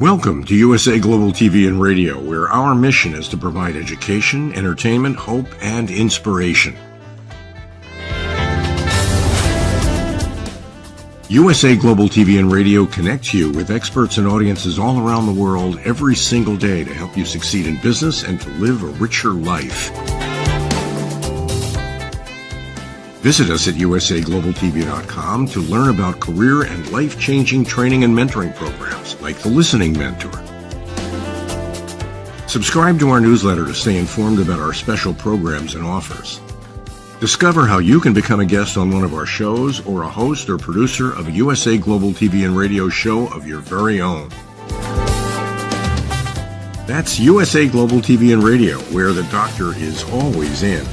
Welcome to USA Global TV and Radio, where our mission is to provide education, entertainment, hope, and inspiration. USA Global TV and Radio connects you with experts and audiences all around the world every single day to help you succeed in business and to live a richer life. Visit us at usaglobaltv.com to learn about career and life-changing training and mentoring programs like the Listening Mentor. Subscribe to our newsletter to stay informed about our special programs and offers. Discover how you can become a guest on one of our shows or a host or producer of a USA Global TV and Radio show of your very own. That's USA Global TV and Radio, where the doctor is always in.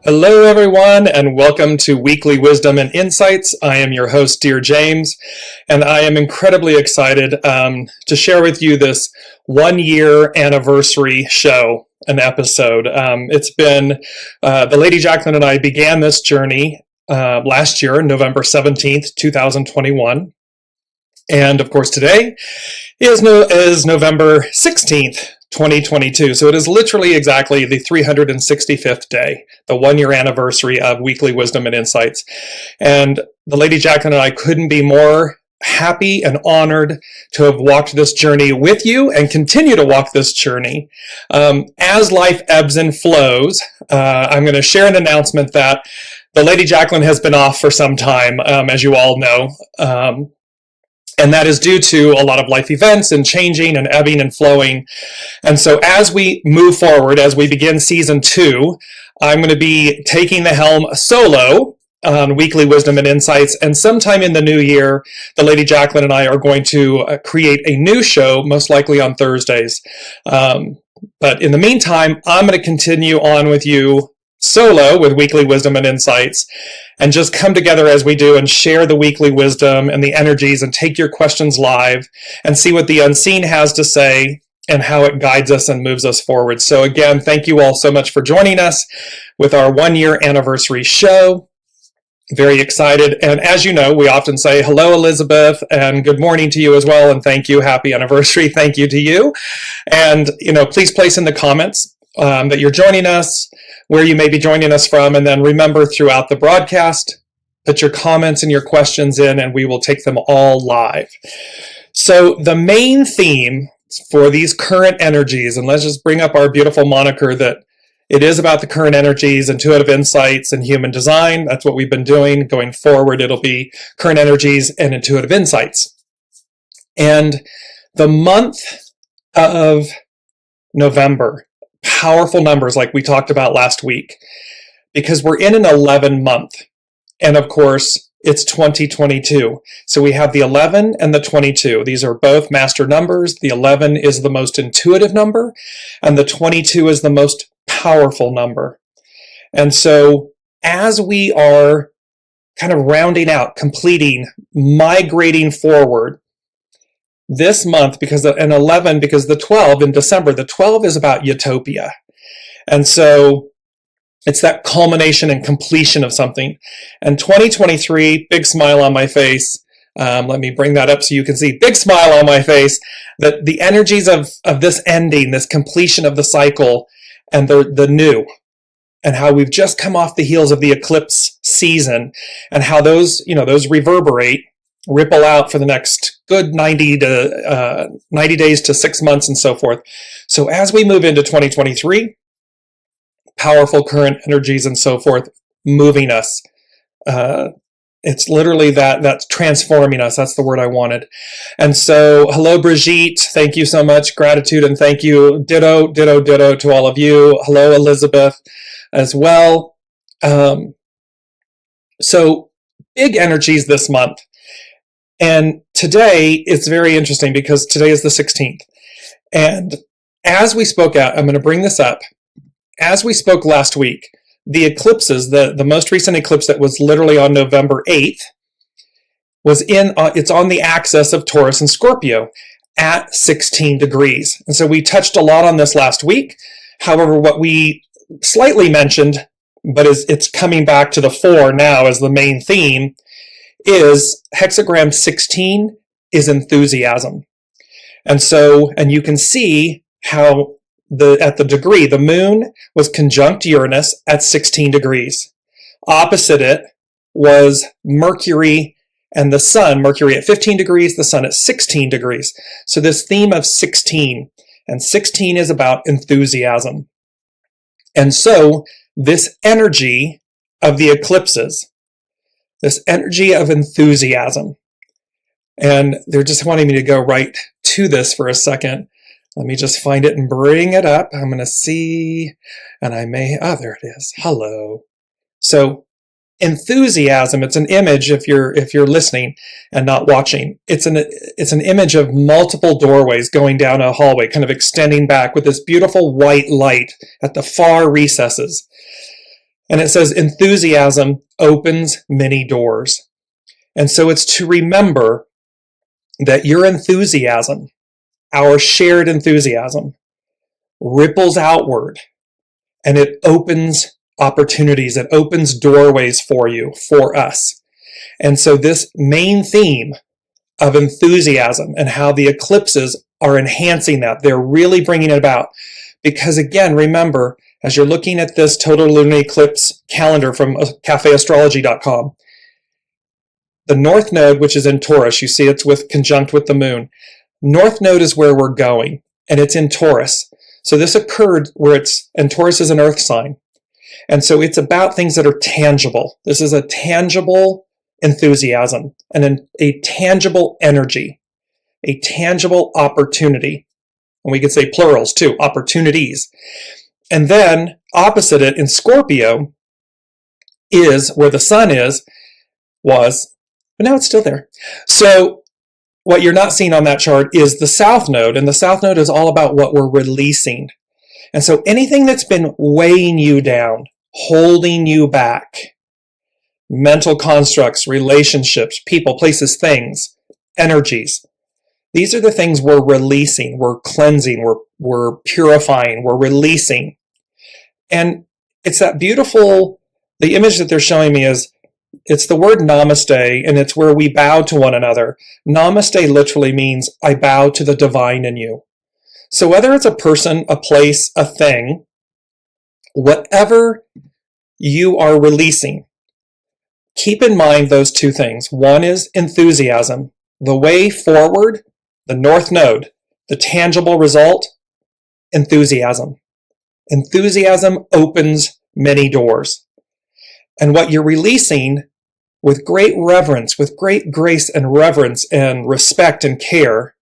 Hello, everyone, and welcome to Weekly Wisdom and Insights. I am your host, Dearjames, and I am incredibly excited to share with you this one-year anniversary show, an episode. It's been, the Lady Jacqueline and I began this journey last year, November 17th, 2021. And of course, today is November 16th, 2022. So it is literally exactly the 365th day, the one-year anniversary of Weekly Wisdom and Insights. And the Lady Jacqueline and I couldn't be more happy and honored to have walked this journey with you and continue to walk this journey. As life ebbs and flows, I'm going to share an announcement that the Lady Jacqueline has been off for some time, as you all know. And that is due to a lot of life events and changing and ebbing and flowing. And so as we move forward, as we begin season 2, I'm going to be taking the helm solo on Weekly Wisdom and Insights. And sometime in the new year, the Lady Jacqueline and I are going to create a new show, most likely on Thursdays. But in the meantime, I'm going to continue on with you solo with Weekly Wisdom and Insights, and just come together as we do and share the weekly wisdom and the energies and take your questions live and see what the unseen has to say and how it guides us and moves us forward. So again, thank you all so much for joining us with our one-year anniversary show. Very excited. And as you know, we often say, hello, Elizabeth, and good morning to you as well. And thank you. Happy anniversary. Thank you to you. And, please place in the comments that you're joining us, where you may be joining us from, and then remember throughout the broadcast, put your comments and your questions in, and we will take them all live. So the main theme for these current energies, and let's just bring up our beautiful moniker that it is about the current energies, intuitive insights, and human design. That's what we've been doing. Going forward, it'll be current energies and intuitive insights. And the month of November, powerful numbers like we talked about last week, because we're in an 11 month. And of course, it's 2022. So we have the 11 and the 22. These are both master numbers. The 11 is the most intuitive number, and the 22 is the most powerful number. And so as we are kind of rounding out, completing, migrating forward, this month, because the 12 in December, the 12 is about utopia. And so it's that culmination and completion of something. And 2023, big smile on my face. Let me bring that up so you can see. Big smile on my face. That the energies of this ending, this completion of the cycle, and the new, and how we've just come off the heels of the eclipse season, and how those reverberate, ripple out for the next good 90 days to 6 months and so forth. So as we move into 2023, powerful current energies and so forth moving us It's literally that's transforming us. That's the word I wanted. And so, hello, Brigitte. Thank you so much. Gratitude and thank you. Ditto, ditto, ditto to all of you. Hello, Elizabeth, as well. So, big energies this month. And today, it's very interesting because today is the 16th. And as we spoke out, I'm going to bring this up. As we spoke last week, the eclipses, the most recent eclipse that was literally on November 8th, it's on the axis of Taurus and Scorpio at 16 degrees. And so we touched a lot on this last week. However, what we slightly mentioned, but it's coming back to the fore now as the main theme, is hexagram 16 is enthusiasm. And so, and you can see how at the degree, the moon was conjunct Uranus at 16 degrees. Opposite it was Mercury and the sun, Mercury at 15 degrees, the sun at 16 degrees. So this theme of 16, and 16 is about enthusiasm. And so this energy of the eclipses, this energy of enthusiasm, and they're just wanting me to go right to this for a second. Let me just find it and bring it up. I'm going to see, and I may, there it is. Hello. So enthusiasm, it's an image if you're listening and not watching. It's an image of multiple doorways going down a hallway, kind of extending back with this beautiful white light at the far recesses. And it says enthusiasm opens many doors. And so it's to remember that your enthusiasm, our shared enthusiasm, ripples outward, and it opens opportunities, it opens doorways for you, for us. And so this main theme of enthusiasm and how the eclipses are enhancing that, they're really bringing it about. Because again, remember, as you're looking at this total lunar eclipse calendar from cafeastrology.com, the North Node, which is in Taurus, you see it's conjunct with the moon. North Node is where we're going, and it's in Taurus. So this occurred and Taurus is an earth sign. And so it's about things that are tangible. This is a tangible enthusiasm and a tangible energy, a tangible opportunity. And we could say plurals too, opportunities. And then opposite it in Scorpio is where the sun was, but now it's still there. So what you're not seeing on that chart is the South Node, and the South Node is all about what we're releasing. And so anything that's been weighing you down, holding you back, mental constructs, relationships, people, places, things, energies, these are the things we're releasing, we're cleansing, we're purifying, we're releasing. And it's that beautiful, the image that they're showing me it's the word namaste, and it's where we bow to one another. Namaste literally means I bow to the divine in you. So whether it's a person, a place, a thing, whatever you are releasing, keep in mind those two things. One is enthusiasm, the way forward, the North Node, the tangible result, enthusiasm. Enthusiasm opens many doors. And what you're releasing with great reverence, with great grace and reverence and respect and care,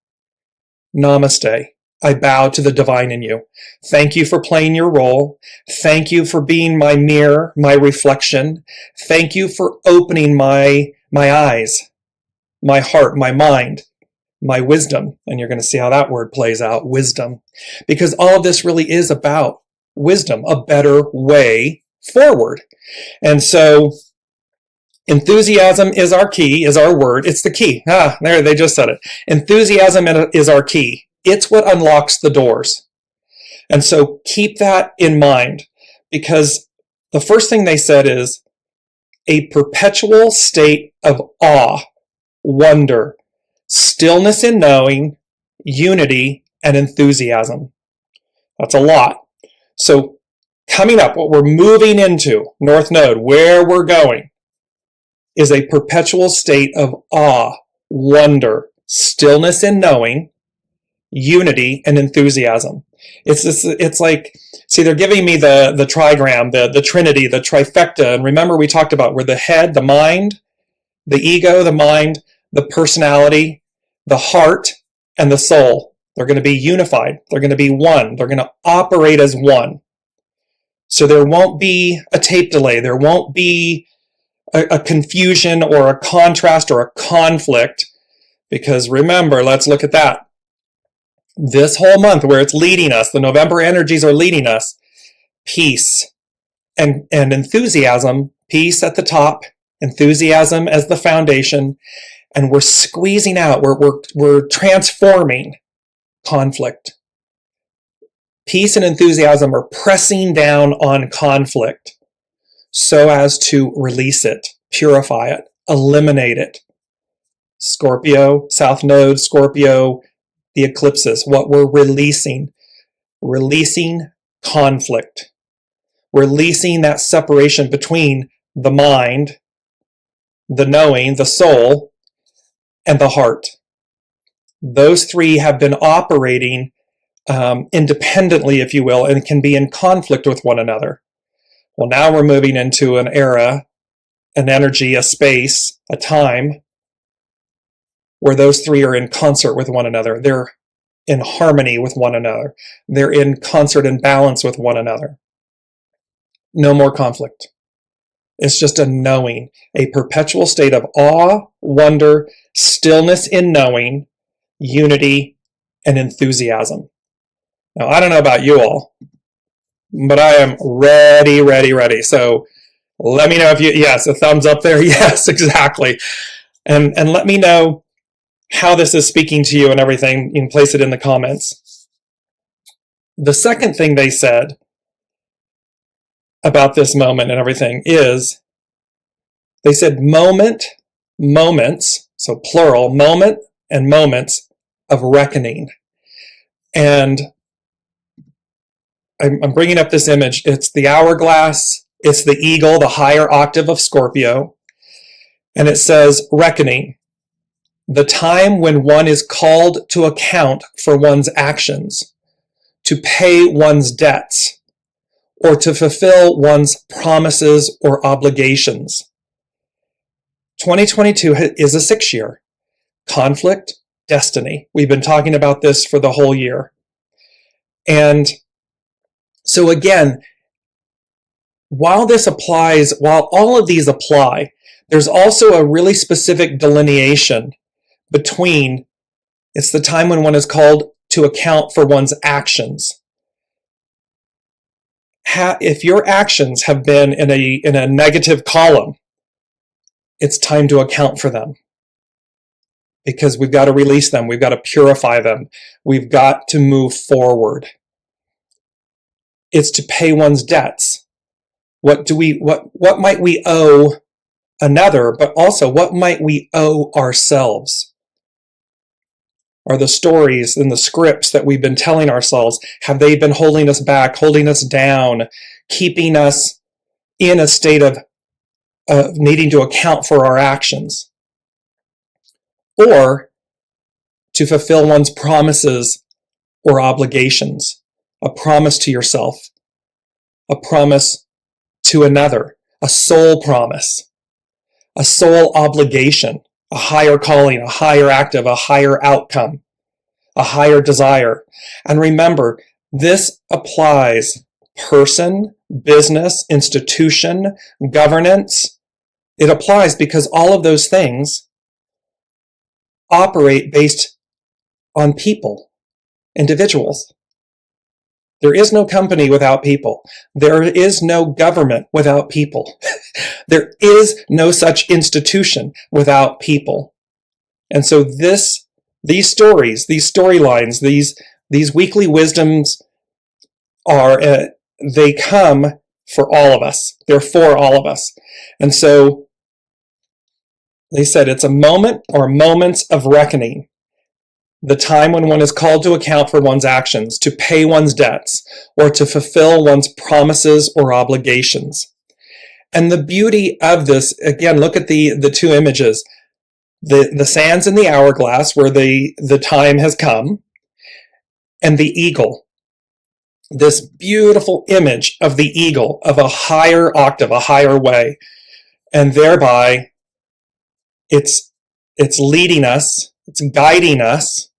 namaste. I bow to the divine in you. Thank you for playing your role. Thank you for being my mirror, my reflection. Thank you for opening my eyes, my heart, my mind, my wisdom. And you're going to see how that word plays out, wisdom. Because all of this really is about wisdom, a better way forward. And so enthusiasm is our key, is our word. It's the key. There, they just said it. Enthusiasm is our key. It's what unlocks the doors. And so keep that in mind, because the first thing they said is a perpetual state of awe, wonder, stillness in knowing, unity, and enthusiasm. That's a lot. So coming up, what we're moving into, North Node, where we're going, is a perpetual state of awe, wonder, stillness in knowing, unity, and enthusiasm. It's like, see, they're giving me the trigram, the trinity, the trifecta. And remember we talked about where the head, the mind, the ego, the mind, the personality, the heart, and the soul. They're going to be unified. They're going to be one. They're going to operate as one. So there won't be a tape delay. There won't be a confusion or a contrast or a conflict. Because remember, let's look at that. This whole month where it's leading us, the November energies are leading us, peace and enthusiasm, peace at the top, enthusiasm as the foundation, and we're squeezing out, we're transforming conflict. Peace and enthusiasm are pressing down on conflict so as to release it, purify it, eliminate it. Scorpio, South Node, Scorpio, the eclipses, what we're releasing conflict, releasing that separation between the mind, the knowing, the soul, and the heart. Those three have been operating independently, if you will, and can be in conflict with one another. Well, now we're moving into an era, an energy, a space, a time where those three are in concert with one another. They're in harmony with one another. They're in concert and balance with one another. No more conflict. It's just a knowing, a perpetual state of awe, wonder, stillness in knowing, unity, and enthusiasm. Now, I don't know about you all, but I am ready. So let me know if yes, a thumbs up there. Yes, exactly. And let me know how this is speaking to you and everything. You can place it in the comments. The second thing they said about this moment and everything is they said moments, so plural, moment and moments of reckoning. And I'm bringing up this image. It's the hourglass. It's the eagle, the higher octave of Scorpio. And it says reckoning, the time when one is called to account for one's actions, to pay one's debts, or to fulfill one's promises or obligations. 2022 is a 6 year. Conflict, destiny. We've been talking about this for the whole year. And so again, while all of these apply, there's also a really specific delineation between it's the time when one is called to account for one's actions. If your actions have been in a negative column, it's time to account for them. Because we've got to release them. We've got to purify them. We've got to move forward. It's to pay one's debts. What might we owe another, but also what might we owe ourselves? Are the stories and the scripts that we've been telling ourselves, have they been holding us back, holding us down, keeping us in a state of needing to account for our actions? Or to fulfill one's promises or obligations, a promise to yourself, a promise to another, a soul promise, a soul obligation, a higher calling, a higher active, a higher outcome, a higher desire. And remember, this applies person, business, institution, governance. It applies because all of those things operate based on people, individuals. There is no company without people. There is no government without people. There is no such institution without people. And so these stories, these storylines, these weekly wisdoms they come for all of us. They're for all of us. And so they said it's a moment or moments of reckoning. The time when one is called to account for one's actions, to pay one's debts, or to fulfill one's promises or obligations. And the beauty of this, again, look at the two images. The sands in the hourglass where the time has come, and the eagle. This beautiful image of the eagle, of a higher octave, a higher way, and thereby It's leading us. It's guiding us.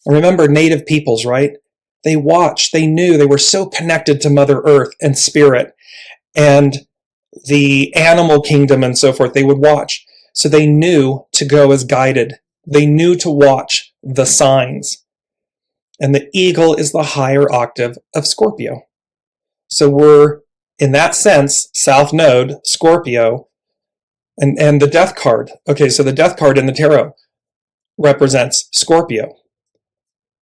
Remember native peoples, right? They watched, they knew, they were so connected to Mother Earth and Spirit and the animal kingdom and so forth. They would watch. So they knew to go as guided. They knew to watch the signs. And the eagle is the higher octave of Scorpio. So we're, in that sense, South Node, Scorpio, and the death card. Okay, so the death card in the tarot represents Scorpio.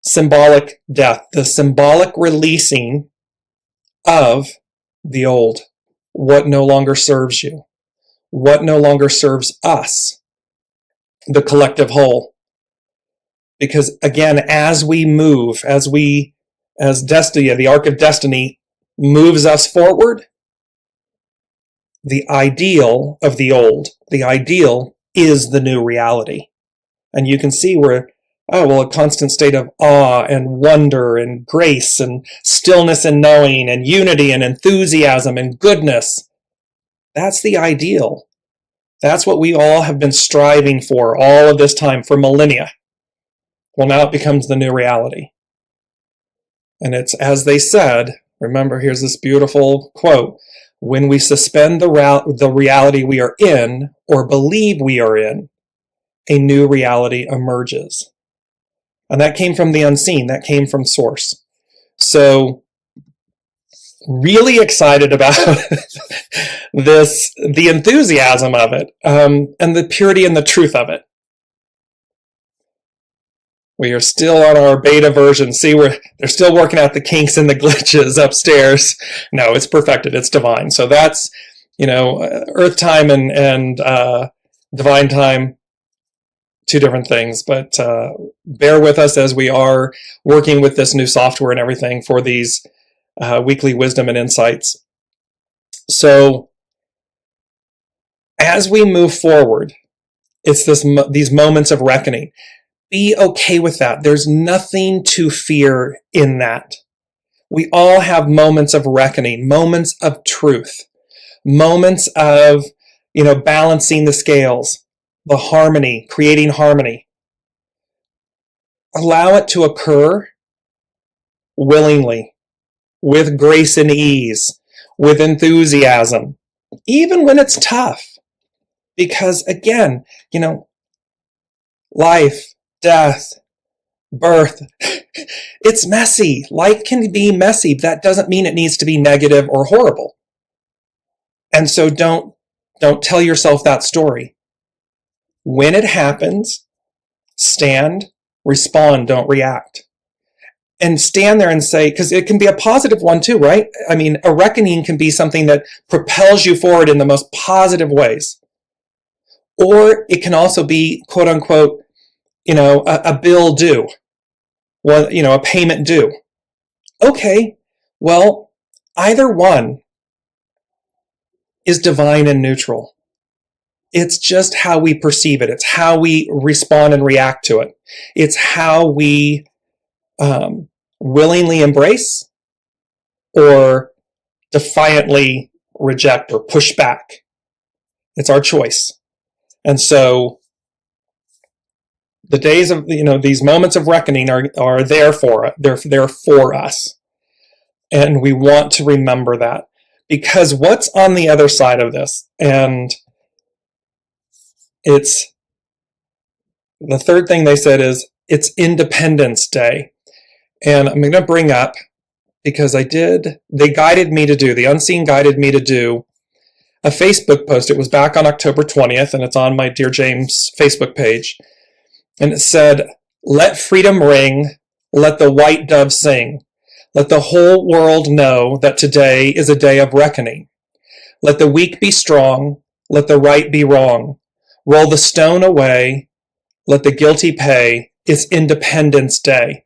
Symbolic death, the symbolic releasing of the old, what no longer serves you, what no longer serves us, the collective whole. Because again, as we move, as Destiny, the arc of destiny moves us forward, the ideal of the old, the ideal is the new reality. And you can see where, a constant state of awe and wonder and grace and stillness and knowing and unity and enthusiasm and goodness. That's the ideal. That's what we all have been striving for all of this time, for millennia. Well, now it becomes the new reality. And it's, as they said, remember, here's this beautiful quote, when we suspend the reality we are in or believe we are in, a new reality emerges. And that came from the unseen. That came from Source. So really excited about the enthusiasm of it, and the purity and the truth of it. We are still on our beta version. See, they're still working out the kinks and the glitches upstairs. No, it's perfected. It's divine. So that's, Earth time and divine time, two different things. But bear with us as we are working with this new software and everything for these weekly wisdom and insights. So as we move forward, it's these moments of reckoning. Be okay with that. There's nothing to fear in that. We all have moments of reckoning, moments of truth, moments of, balancing the scales, the harmony, creating harmony. Allow it to occur willingly, with grace and ease, with enthusiasm, even when it's tough. Because again, life, death, birth, it's messy. Life can be messy. That doesn't mean it needs to be negative or horrible. And so don't tell yourself that story. When it happens, stand, respond, don't react. And stand there and say, because it can be a positive one too, right? I mean, a reckoning can be something that propels you forward in the most positive ways. Or it can also be, quote unquote, a bill due, a payment due. Okay, well, either one is divine and neutral. It's just how we perceive it. It's how we respond and react to it. It's how we willingly embrace or defiantly reject or push back. It's our choice. And so the days of, these moments of reckoning are there for us. And we want to remember that, because what's on the other side of this, and it's the third thing they said is it's Independence Day. And I'm going to bring up, because the unseen guided me to do a Facebook post. It was back on October 20th, and it's on my Dearjames Facebook page. And it said, "Let freedom ring, let the white dove sing. Let the whole world know that today is a day of reckoning. Let the weak be strong, let the right be wrong. Roll the stone away, let the guilty pay. It's Independence Day."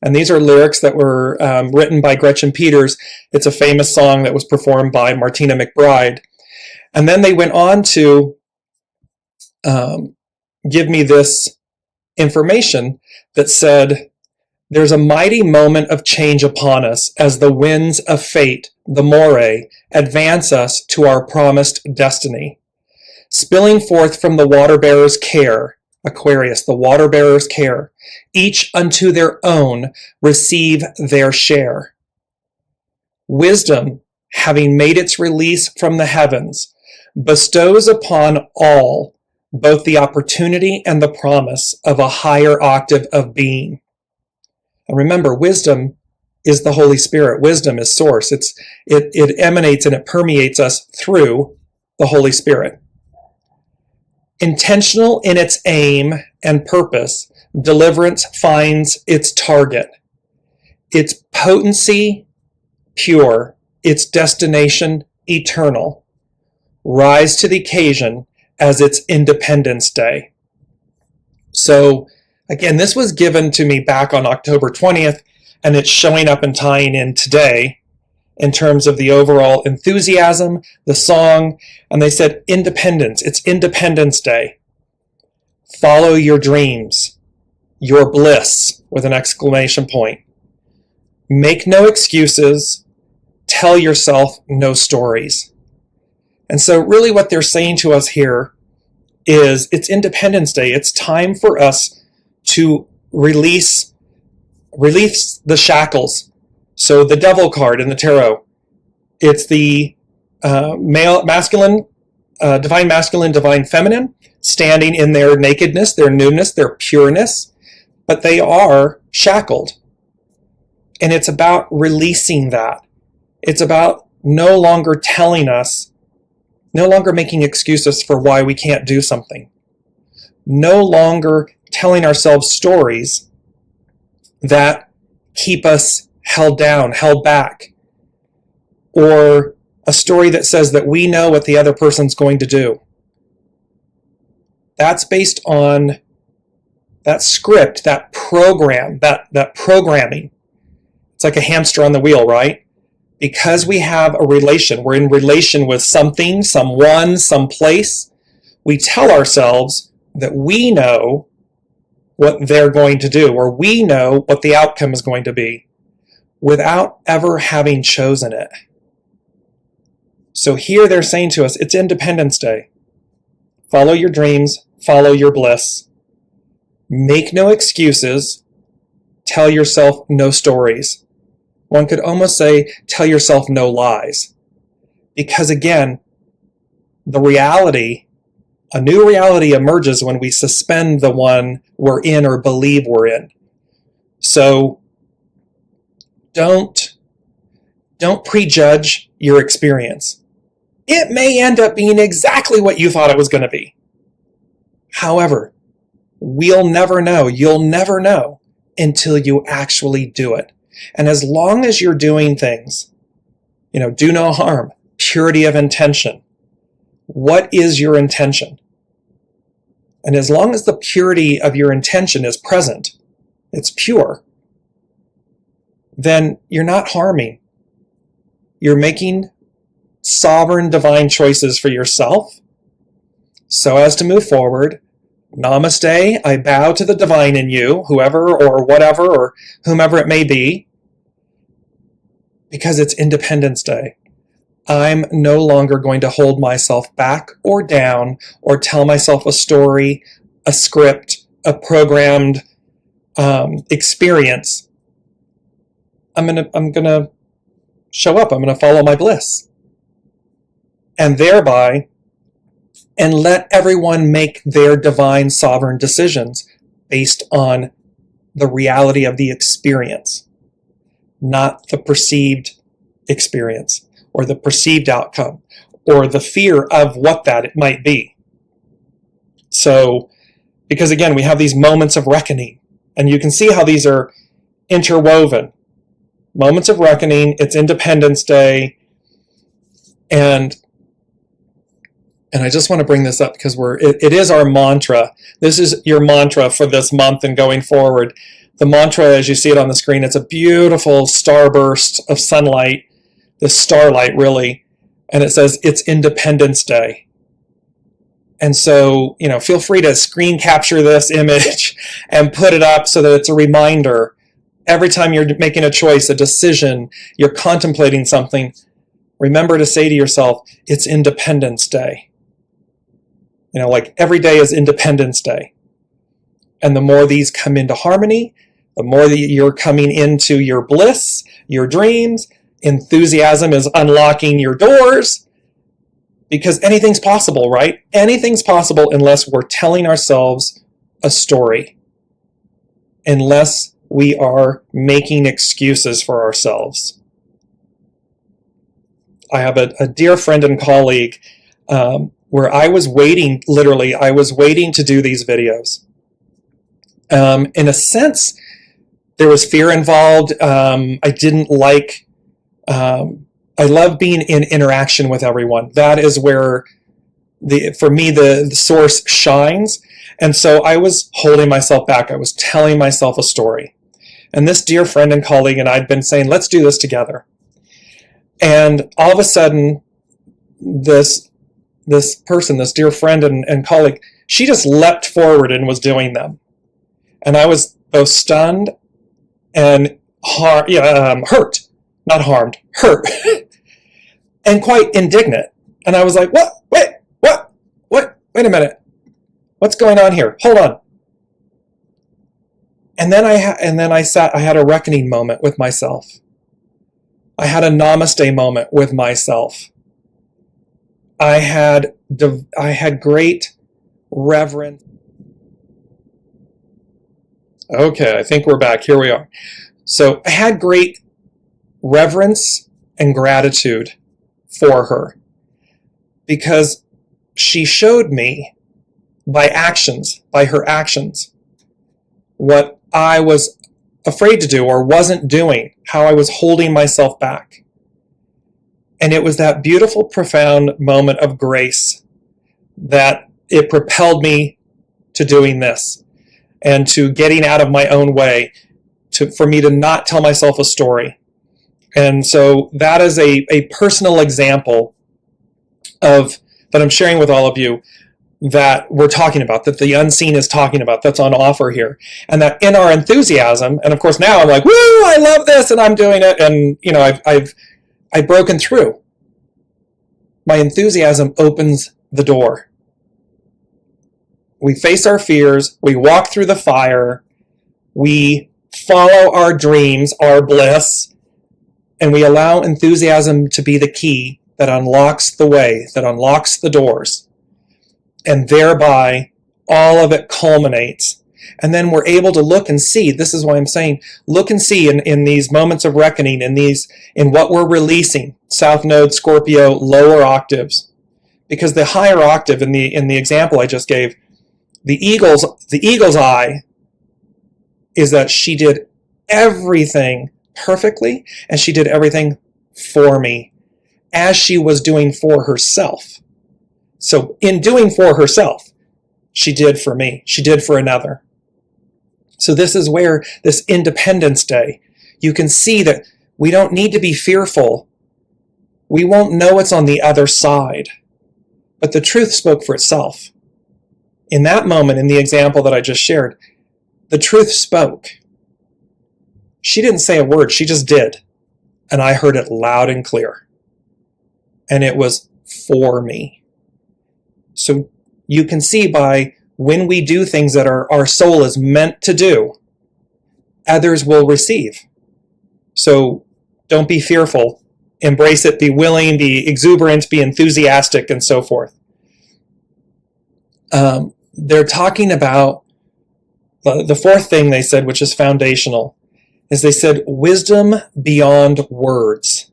And these are lyrics that were written by Gretchen Peters. It's a famous song that was performed by Martina McBride. And then they went on to give me this information that said, "There's a mighty moment of change upon us as the winds of fate, the moray, advance us to our promised destiny. spilling forth from the water bearer's care, Aquarius, the water bearer's care, each unto their own receive their share. Wisdom, having made its release from the heavens, bestows upon all both the opportunity and the promise of a higher octave of being. And remember, wisdom is the Holy Spirit. Wisdom is source. It emanates and it permeates us through the Holy Spirit. Intentional in its aim and purpose, deliverance finds its target. Its potency, pure. Its destination, eternal. Rise to the occasion as its Independence Day. So, again, this was given to me back on October 20th, and it's showing up and tying in today in terms of the overall enthusiasm, the song, and they said independence. It's Independence Day. Follow your dreams, your bliss, with an exclamation point. Make no excuses. Tell yourself no stories. And so really what they're saying to us here is it's Independence Day. It's time for us to release the shackles. So the devil card in the tarot, it's the masculine, divine masculine, divine feminine, standing in their nakedness, their newness, their pureness, but they are shackled. And it's about releasing that. It's about no longer telling us, no longer making excuses for why we can't do something. No longer telling ourselves stories that keep us held down, held back, or a story that says that we know what the other person's going to do. That's based on that script, that program, that programming. It's like a hamster on the wheel, right? Because we have a relation, we're in relation with something, someone, someplace, we tell ourselves that we know what they're going to do, or we know what the outcome is going to be, without ever having chosen it. So here they're saying to us, it's Independence Day. Follow your dreams, follow your bliss. Make no excuses, tell yourself no stories. One could almost say, tell yourself no lies. Because again, the reality, a new reality emerges when we suspend the one we're in or believe we're in. So don't prejudge your experience. It may end up being exactly what you thought it was going to be. However, we'll never know. You'll never know until you actually do it. And as long as you're doing things, do no harm, purity of intention. What is your intention? And as long as the purity of your intention is present, it's pure, then you're not harming. You're making sovereign divine choices for yourself so as to move forward. Namaste, I bow to the divine in you, whoever or whatever or whomever it may be, because it's Independence Day. I'm no longer going to hold myself back or down or tell myself a story, a script, a programmed experience. I'm gonna show up. I'm gonna follow my bliss, and thereby, and let everyone make their divine sovereign decisions based on the reality of the experience, not the perceived experience or the perceived outcome or the fear of what that it might be. So, because again, we have these moments of reckoning, and you can see how these are interwoven. Moments of reckoning, it's Independence Day, and I just want to bring this up because it is our mantra. This is your mantra for this month and going forward. The mantra, as you see it on the screen, it's a beautiful starburst of sunlight, the starlight really, and it says it's Independence Day. And so, feel free to screen capture this image and put it up so that it's a reminder. Every time you're making a choice, a decision, you're contemplating something, remember to say to yourself, it's Independence Day. Like every day is Independence Day. And the more these come into harmony, the more that you're coming into your bliss, your dreams. Enthusiasm is unlocking your doors, because anything's possible, right? Anything's possible unless we're telling ourselves a story, unless we are making excuses for ourselves. I have a dear friend and colleague where I was waiting to do these videos. In a sense, there was fear involved. I didn't like, I love being in interaction with everyone. That is where, for me, the source shines. And so I was holding myself back. I was telling myself a story. And this dear friend and colleague and I had been saying, let's do this together. And all of a sudden, this person, this dear friend and colleague, she just leapt forward and was doing them. And I was both stunned and hurt. Not harmed, hurt. And quite indignant. And I was like, what? Wait a minute. What's going on here? Hold on. And then I had a reckoning moment with myself. I had a namaste moment with myself. I had great reverence. Okay, I think we're back. Here we are. So I had great reverence and gratitude for her, because she showed me by her actions, what I was afraid to do or wasn't doing, how I was holding myself back. And it was that beautiful, profound moment of grace that it propelled me to doing this and to getting out of my own way, for me to not tell myself a story. And so that is a personal example that I'm sharing with all of you, that we're talking about, that the unseen is talking about, that's on offer here. And that in our enthusiasm, and of course now I'm like, woo, I love this, and I'm doing it, and I've broken through. My enthusiasm opens the door. We face our fears, we walk through the fire, we follow our dreams, our bliss, and we allow enthusiasm to be the key that unlocks the way, that unlocks the doors. And thereby, all of it culminates. And then we're able to look and see. This is why I'm saying, look and see in these moments of reckoning, in what we're releasing, South Node, Scorpio, lower octaves. Because the higher octave, in the example I just gave, the eagle's eye is that she did everything perfectly, and she did everything for me, as she was doing for herself. So in doing for herself, she did for me, she did for another. So this is where this Independence Day, you can see that we don't need to be fearful. We won't know what's on the other side. But the truth spoke for itself. In that moment, in the example that I just shared, the truth spoke. She didn't say a word, she just did. And I heard it loud and clear. And it was for me. So you can see by when we do things that our soul is meant to do, others will receive. So don't be fearful. Embrace it, be willing, be exuberant, be enthusiastic, and so forth. They're talking about the fourth thing they said, which is foundational, is they said wisdom beyond words.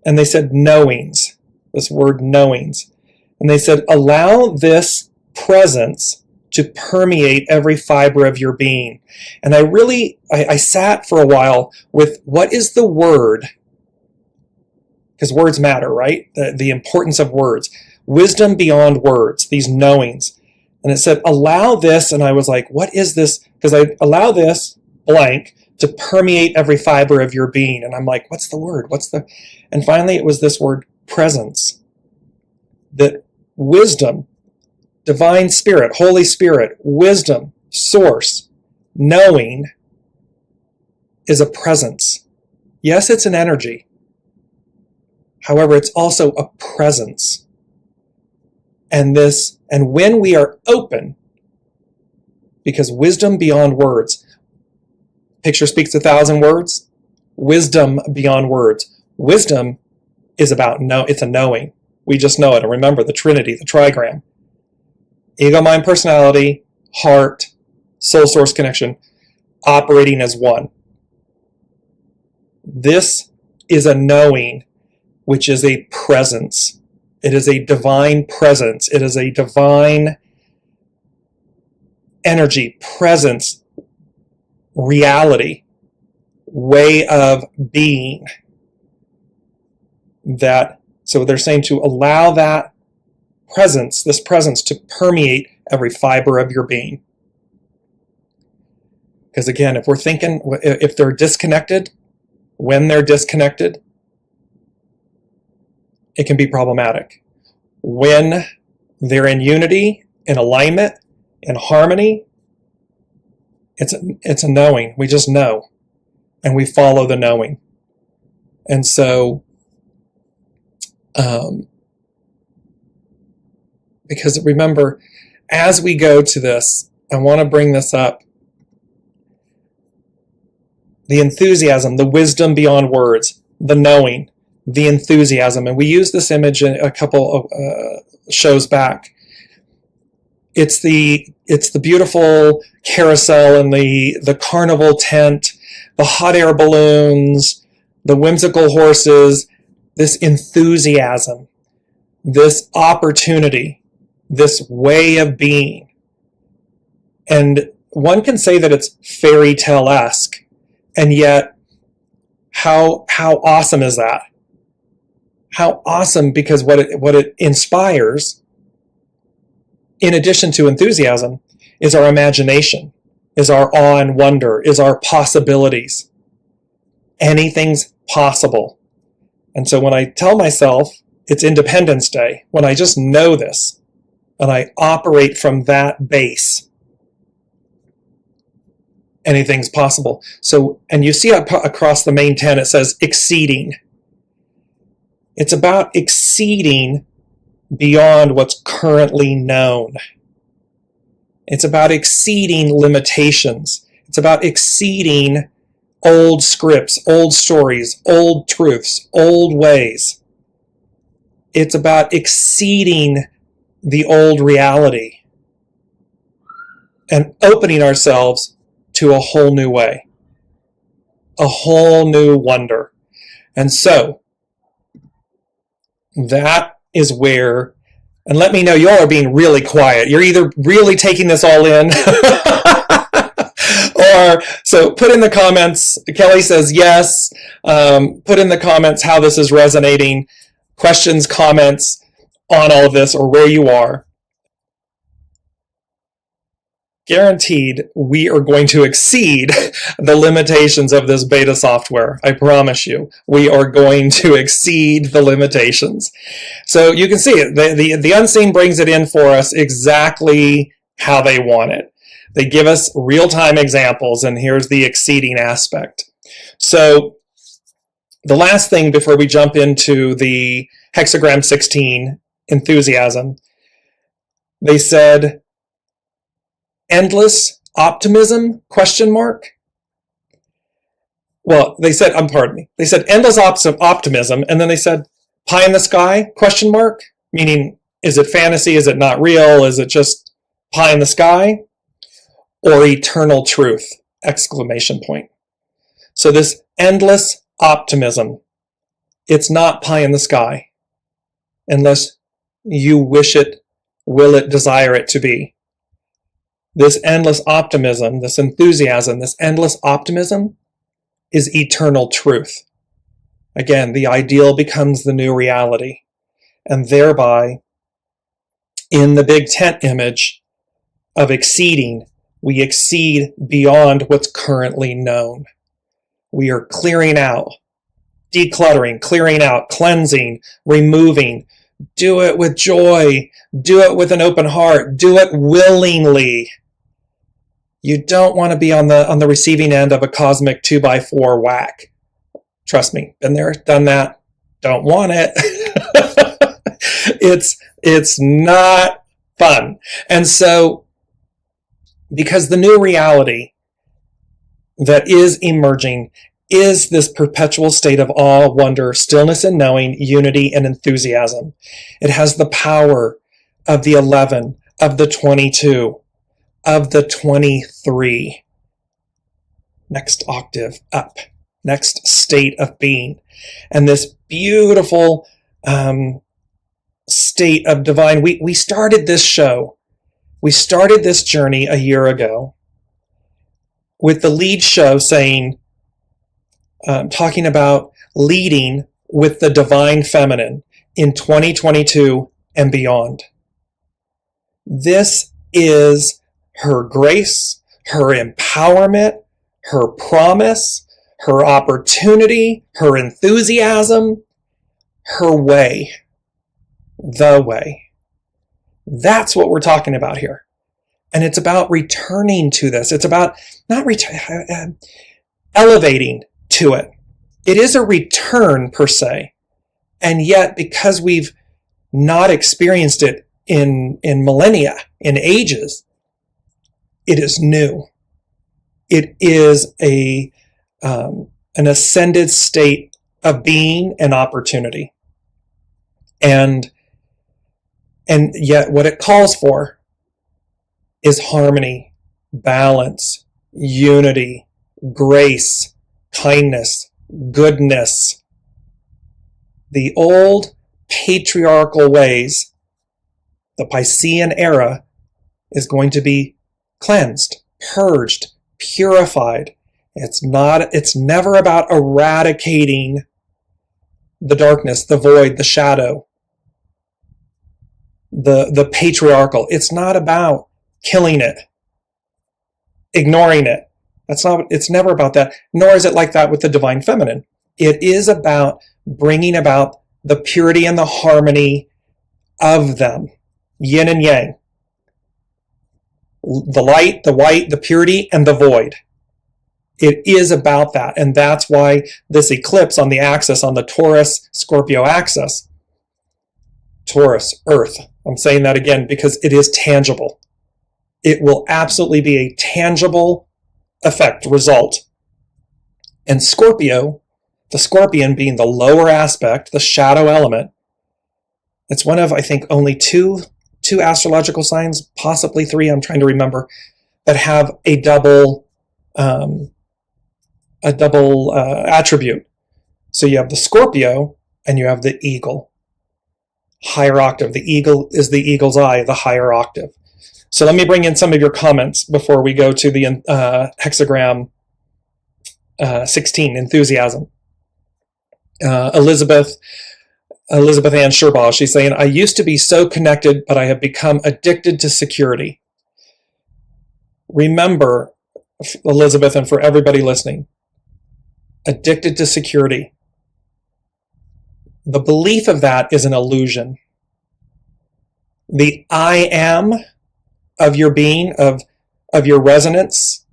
And they said knowings, this word knowings. And they said, allow this presence to permeate every fiber of your being. And I sat for a while with what is the word? Because words matter, right? The importance of words. Wisdom beyond words, these knowings. And it said, allow this, and I was like, what is this? Because I allow this blank to permeate every fiber of your being. And I'm like, what's the word? And finally it was this word, presence. That wisdom, divine spirit, Holy Spirit, wisdom, source, knowing is a presence. Yes, it's an energy. However, it's also a presence. And when we are open, because wisdom beyond words, picture speaks 1,000 words, wisdom beyond words. Wisdom is about it's a knowing. We just know it. And remember the Trinity, the trigram. Ego, mind, personality, heart, soul source connection, operating as one. This is a knowing, which is a presence. It is a divine presence. It is a divine energy, presence, reality, way of being. So they're saying to allow that presence, this presence, to permeate every fiber of your being. Because again, if they're disconnected, when they're disconnected, it can be problematic. When they're in unity, in alignment, in harmony, it's a knowing. We just know, and we follow the knowing. And so, because remember, as we go to this, I want to bring this up. The enthusiasm, the wisdom beyond words, the knowing, the enthusiasm. And we used this image in a couple of shows back. It's the beautiful carousel and the carnival tent, the hot air balloons, the whimsical horses, this enthusiasm, this opportunity, this way of being. And one can say that it's fairy tale-esque. And yet, how awesome is that? How awesome, because what it inspires, in addition to enthusiasm, is our imagination, is our awe and wonder, is our possibilities. Anything's possible. And so when I tell myself it's Independence Day, when I just know this, and I operate from that base, anything's possible. So, and you see across the main 10, it says exceeding. It's about exceeding beyond what's currently known. It's about exceeding limitations. It's about exceeding old scripts, old stories, old truths, old ways. It's about exceeding the old reality and opening ourselves to a whole new way, a whole new wonder. And so that is where, and let me know, y'all are being really quiet. You're either really taking this all in or, so put in the comments. Kelly says yes. Put in the comments how this is resonating, questions, comments on all of this, or where you are. Guaranteed, we are going to exceed the limitations of this beta software. I promise you, we are going to exceed the limitations. So you can see it. The unseen brings it in for us exactly how they want it. They give us real-time examples, and here's the exceeding aspect. So the last thing before we jump into the hexagram 16, enthusiasm, they said, endless optimism, question mark? Well, they said, they said endless optimism, and then they said pie in the sky, question mark? Meaning, is it fantasy? Is it not real? Is it just pie in the sky? Or eternal truth, exclamation point. So this endless optimism, it's not pie in the sky, unless you wish it, will it, desire it to be. This endless optimism, this enthusiasm, this endless optimism is eternal truth. Again, the ideal becomes the new reality. And thereby, in the big tent image of exceeding, we exceed beyond what's currently known. We are clearing out, decluttering, clearing out, cleansing, removing. Do it with joy. Do it with an open heart. Do it willingly. You don't want to be on the receiving end of a cosmic 2x4 whack. Trust me, been there, done that. Don't want it. It's not fun. And so, because the new reality that is emerging is this perpetual state of awe, wonder, stillness and knowing, unity and enthusiasm. It has the power of the 11, of the 22, of the 23. Next octave up, next state of being. And this beautiful state of divine. We started this show. We started this journey a year ago with the lead show saying, talking about leading with the divine feminine in 2022 and beyond. This is her grace, her empowerment, her promise, her opportunity, her enthusiasm, her way, the way. That's what we're talking about here. And it's about returning to this. It's about not elevating to it. It is a return per se. And yet, because we've not experienced it in millennia, in ages, it is new. It is an ascended state of being and opportunity. And yet what it calls for is harmony, balance, unity, grace, kindness, goodness. The old patriarchal ways, the Piscean era, is going to be cleansed, purged, purified. It's never about eradicating the darkness, the void, the shadow, the patriarchal. It's not about killing it, ignoring it. It's never about that, nor is it like that with the divine feminine. It is about bringing about the purity and the harmony of them, yin and yang, the light, the white, the purity, and the void. It is about that, and that's why this eclipse on the axis, on the Taurus-Scorpio axis, Taurus, Earth, I'm saying that again because it is tangible. It will absolutely be a tangible effect, result. And Scorpio, the scorpion being the lower aspect, the shadow element, it's one of, I think, only two astrological signs, possibly three, I'm trying to remember, that have a double attribute. So you have the Scorpio and you have the eagle, higher octave. The eagle is the eagle's eye, the higher octave. So let me bring in some of your comments before we go to the hexagram 16, enthusiasm. Elizabeth Ann Sherbaugh, she's saying, I used to be so connected, but I have become addicted to security. Remember, Elizabeth, and for everybody listening, addicted to security. The belief of that is an illusion. The I am of your being, of your resonance,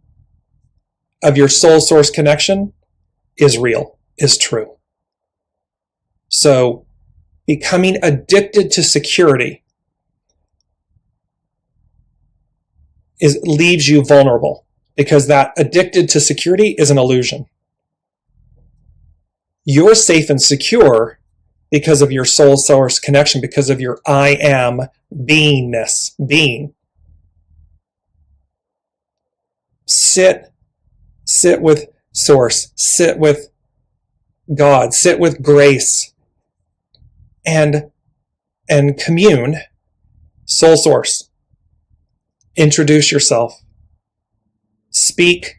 of your soul source connection is real, is true. So becoming addicted to security leaves you vulnerable, because that addicted to security is an illusion. You're safe and secure because of your soul source connection, because of your I am beingness, being. Sit with source, sit with God, sit with grace, and commune, soul source. Introduce yourself. Speak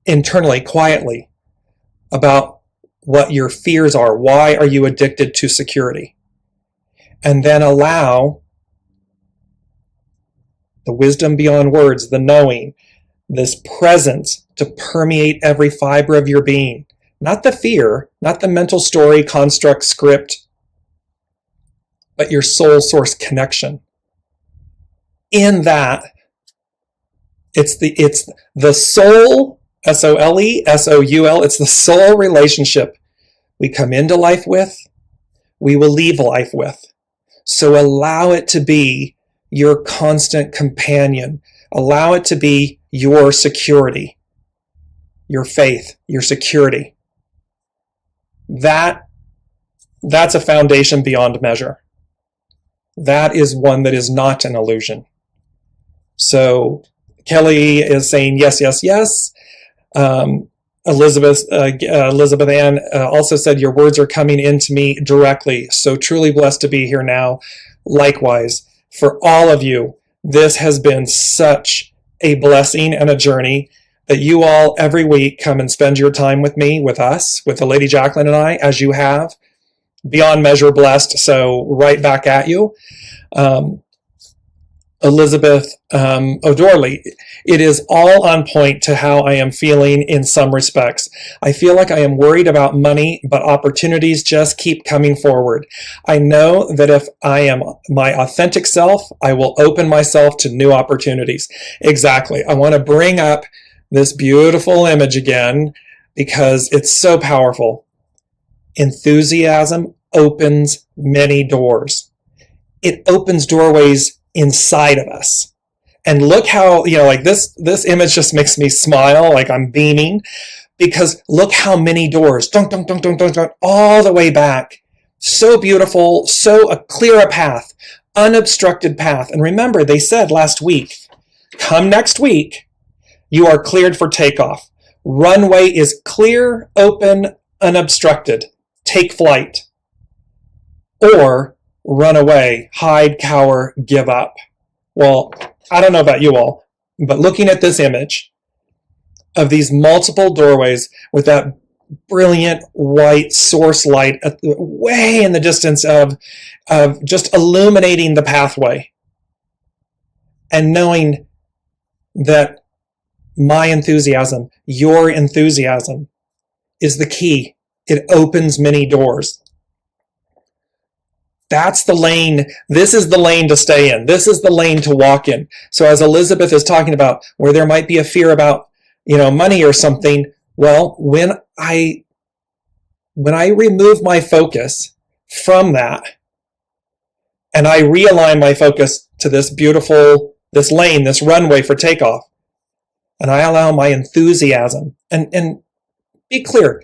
internally, quietly, about what your fears are. Why are you addicted to security? And then allow the wisdom beyond words, the knowing, this presence to permeate every fiber of your being. Not the fear, not the mental story, construct, script, but your soul source connection. In that, it's the soul, S-O-L-E, S-O-U-L, it's the soul relationship we come into life with, we will leave life with. So allow it to be your constant companion. Allow it to be your security, your faith, your security. That's a foundation beyond measure. That is one that is not an illusion. So Kelly is saying yes, yes, yes. Elizabeth Ann also said, your words are coming into me directly. So truly blessed to be here now. Likewise, for all of you, this has been such a blessing and a journey that you all every week come and spend your time with me, with us, with the Lady Jacqueline and I, as you have. Beyond measure blessed. So right back at you. Elizabeth O'Doherty, it is all on point to how I am feeling in some respects. I feel like I am worried about money, but opportunities just keep coming forward. I know that if I am my authentic self, I will open myself to new opportunities. Exactly. I want to bring up this beautiful image again because it's so powerful. Enthusiasm opens many doors. It opens doorways inside of us. And look how, like this image just makes me smile, like I'm beaming, because look how many doors, dunk, dunk, dunk, dunk, dunk, dunk, all the way back. So beautiful, so a clear a path, unobstructed path. And remember, they said last week, come next week, you are cleared for takeoff. Runway is clear, open, unobstructed. Take flight. Or run away, hide, cower, give up. Well, I don't know about you all, but looking at this image of these multiple doorways with that brilliant white source light way in the distance of just illuminating the pathway, and knowing that my enthusiasm, your enthusiasm, is the key. It opens many doors. That's the lane. This is the lane to stay in. This is the lane to walk in. So as Elizabeth is talking about where there might be a fear about, money or something, well, when I remove my focus from that and I realign my focus to this lane, this runway for takeoff, and I allow my enthusiasm and be clear.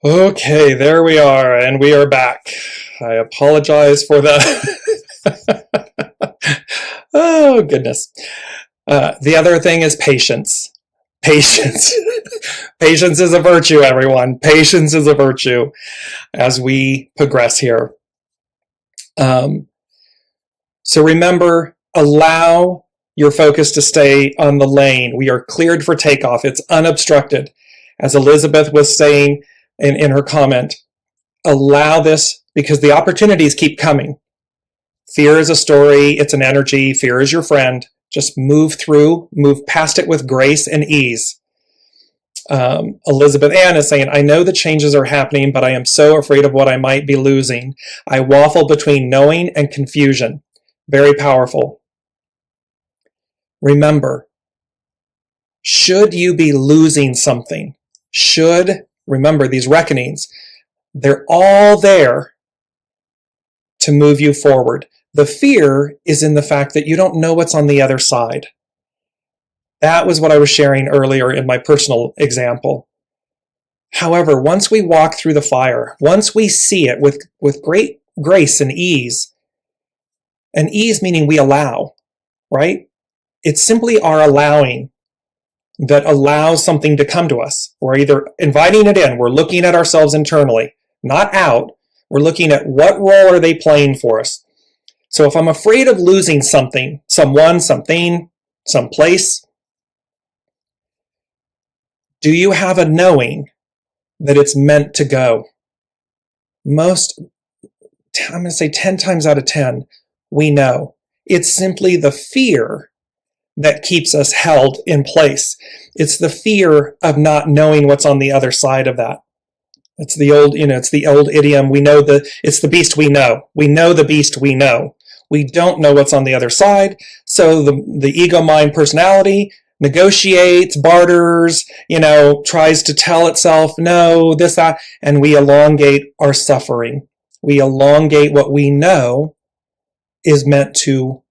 Okay, there we are, and we are back. I apologize for the... Oh, goodness. The other thing is patience. Patience. Patience is a virtue, everyone. Patience is a virtue as we progress here. So remember, allow your focus to stay on the lane. We are cleared for takeoff. It's unobstructed. As Elizabeth was saying, in her comment, allow this because the opportunities keep coming. Fear is a story. It's an energy. Fear is your friend. Just move past it with grace and ease. Elizabeth Ann is saying, I know the changes are happening, but I am so afraid of what I might be losing. I waffle between knowing and confusion. Very powerful. Remember, should you be losing something, remember, these reckonings, they're all there to move you forward. The fear is in the fact that you don't know what's on the other side. That was what I was sharing earlier in my personal example. However, once we walk through the fire, once we see it with great grace and ease meaning we allow, right? It's simply our allowing that allows something to come to us. We're either inviting it in, we're looking at ourselves internally, not out. We're looking at what role are they playing for us. So if I'm afraid of losing something, someone, something, someplace, do you have a knowing that it's meant to go? I'm going to say 10 times out of 10, we know. It's simply the fear that keeps us held in place. It's the fear of not knowing what's on the other side of that. It's the old, it's the old idiom. It's the beast we know. We know the beast we know. We don't know what's on the other side. So the ego mind personality negotiates, barters, tries to tell itself, no, this, that, and we elongate our suffering. We elongate what we know is meant to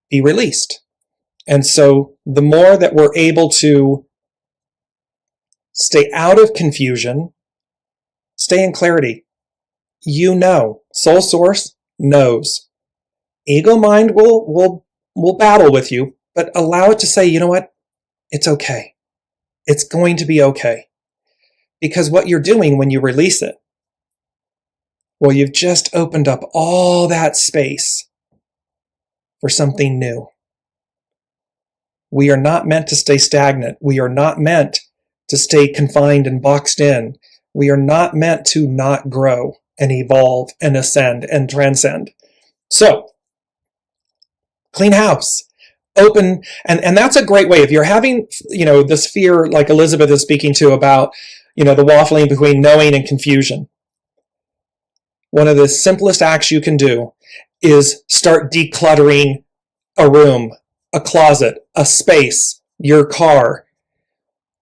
be released. And so the more that we're able to stay out of confusion, stay in clarity, soul source knows. Ego mind will battle with you, but allow it to say, you know what? It's okay. It's going to be okay. Because what you're doing when you release it, well, you've just opened up all that space for something new. We are not meant to stay stagnant. We are not meant to stay confined and boxed in. We are not meant to not grow and evolve and ascend and transcend. So, clean house. Open, and that's a great way. If you're having, this fear like Elizabeth is speaking to about, the waffling between knowing and confusion. One of the simplest acts you can do is start decluttering a room, a closet, a space, your car,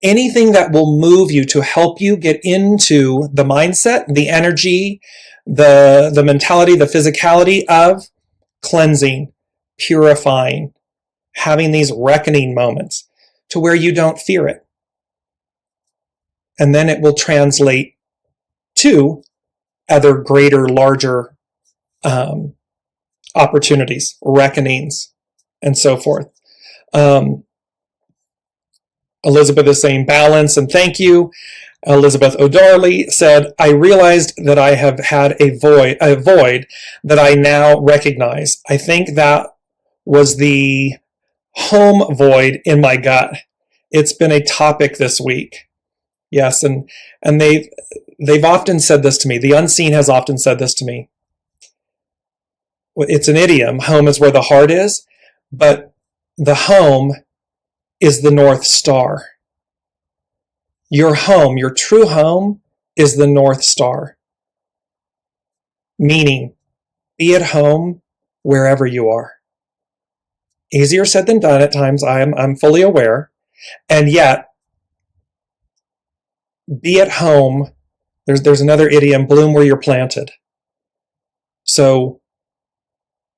anything that will move you to help you get into the mindset, the energy, the mentality, the physicality of cleansing, purifying, having these reckoning moments to where you don't fear it. And then it will translate to other greater, larger opportunities, reckonings, and so forth. Elizabeth is saying balance and thank you. Elizabeth O'Darley said, I realized that I have had a void that I now recognize. I think that was the home void in my gut. It's been a topic this week. Yes, and they've often said this to me. The unseen has often said this to me. It's an idiom. Home is where the heart is, but the home is the North Star. Your home, your true home, is the North Star. Meaning, be at home wherever you are. Easier said than done at times, I'm fully aware. And yet, be at home. There's another idiom, bloom where you're planted. So,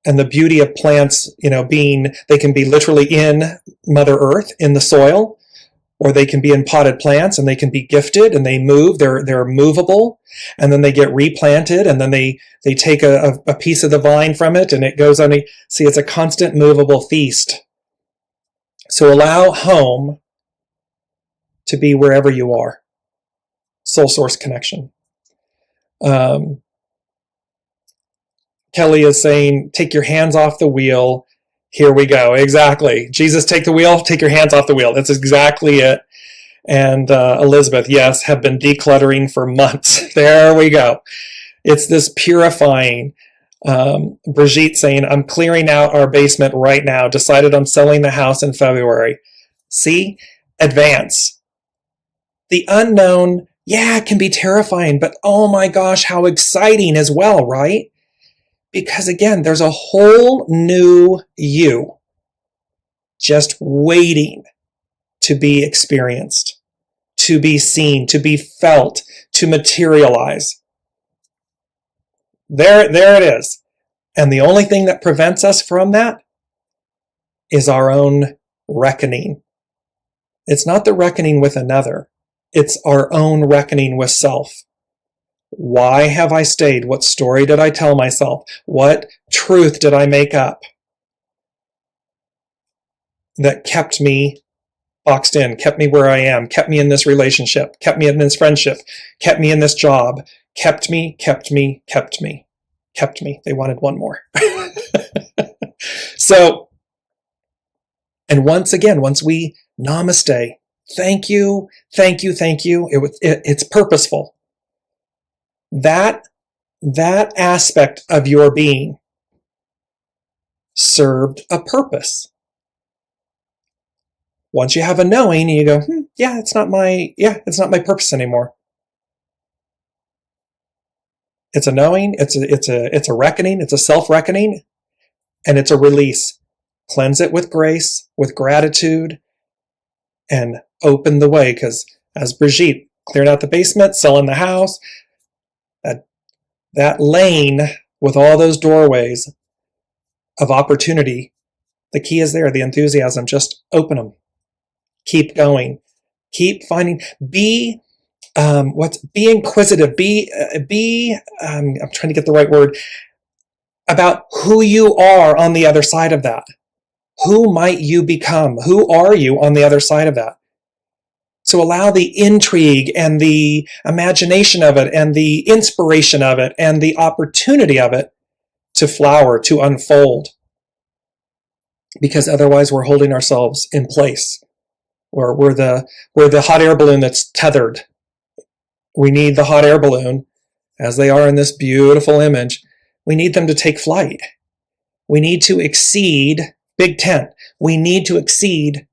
and the beauty of plants, they can be literally in Mother Earth, in the soil, or they can be in potted plants and they can be gifted and they move, they're movable, and then they get replanted and then they take a piece of the vine from it and it goes on. See, it's a constant movable feast. So allow home to be wherever you are. Soul source connection. Kelly is saying, take your hands off the wheel. Here we go. Exactly. Jesus, take the wheel. Take your hands off the wheel. That's exactly it. And Elizabeth, yes, have been decluttering for months. There we go. It's this purifying. Brigitte saying, I'm clearing out our basement right now. Decided I'm selling the house in February. See? Advance. The unknown, yeah, it can be terrifying, but oh my gosh, how exciting as well, right? Because again, there's a whole new you just waiting to be experienced, to be seen, to be felt, to materialize. There it is. And the only thing that prevents us from that is our own reckoning. It's not the reckoning with another. It's our own reckoning with self. Why have I stayed? What story did I tell myself? What truth did I make up that kept me boxed in, kept me where I am, kept me in this relationship, kept me in this friendship, kept me in this job, kept me. They wanted one more. So, and once again, once we namaste, thank you. It's purposeful. That aspect of your being served a purpose. Once you have a knowing, you go, it's not my purpose anymore. It's a knowing, it's a reckoning, it's a self-reckoning, and it's a release. cleanse it with grace, with gratitude, and open the way. Because as Brigitte cleared out the basement, selling the house, that lane with all those doorways of opportunity, the key is there, the enthusiasm. Just open them. Keep going. Keep finding. Be inquisitive. I'm trying to get the right word about who you are on the other side of that. Who might you become? Who are you on the other side of that? So allow the intrigue and the imagination of it and the inspiration of it and the opportunity of it to flower, to unfold. Because otherwise we're holding ourselves in place. Or we're the hot air balloon that's tethered. We need the hot air balloon, as they are in this beautiful image. We need them to take flight. We need to exceed, big tent, we need to exceed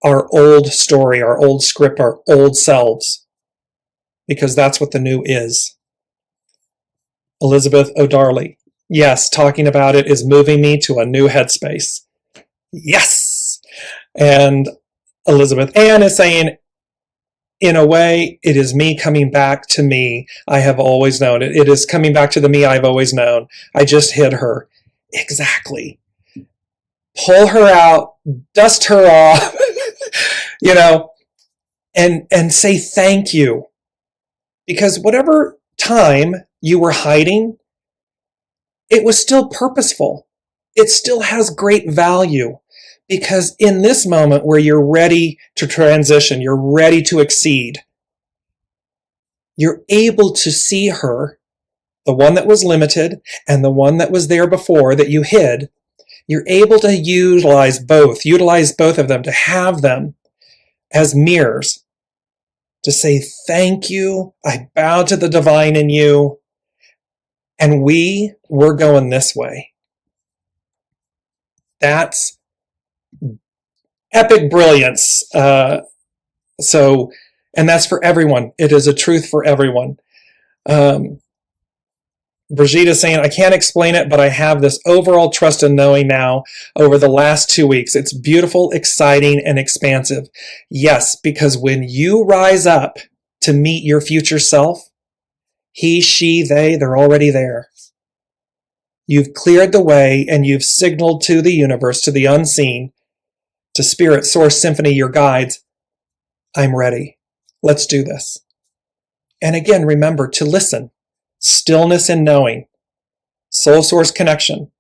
our old story, our old script, our old selves, because that's what the new is. Elizabeth O'Darley. Yes, talking about it is moving me to a new headspace. Yes! And Elizabeth Ann is saying, in a way, it is me coming back to me I have always known. It is coming back to the me I've always known. I just hid her. Exactly. Pull her out, dust her off, and say thank you. Because whatever time you were hiding, it was still purposeful. It still has great value. Because in this moment where you're ready to transition, you're ready to exceed, you're able to see her, the one that was limited and the one that was there before that you hid. You're able to utilize both of them, to have them as mirrors, to say thank you, I bow to the divine in you, and we're going this way. That's epic brilliance. And that's for everyone. It is a truth for everyone. Brigitte is saying, I can't explain it, but I have this overall trust and knowing now over the last 2 weeks. It's beautiful, exciting, and expansive. Yes, because when you rise up to meet your future self, he, she, they're already there. You've cleared the way and you've signaled to the universe, to the unseen, to Spirit, Source, Symphony, your guides, I'm ready. Let's do this. And again, remember to listen. Stillness and knowing. Soul source connection.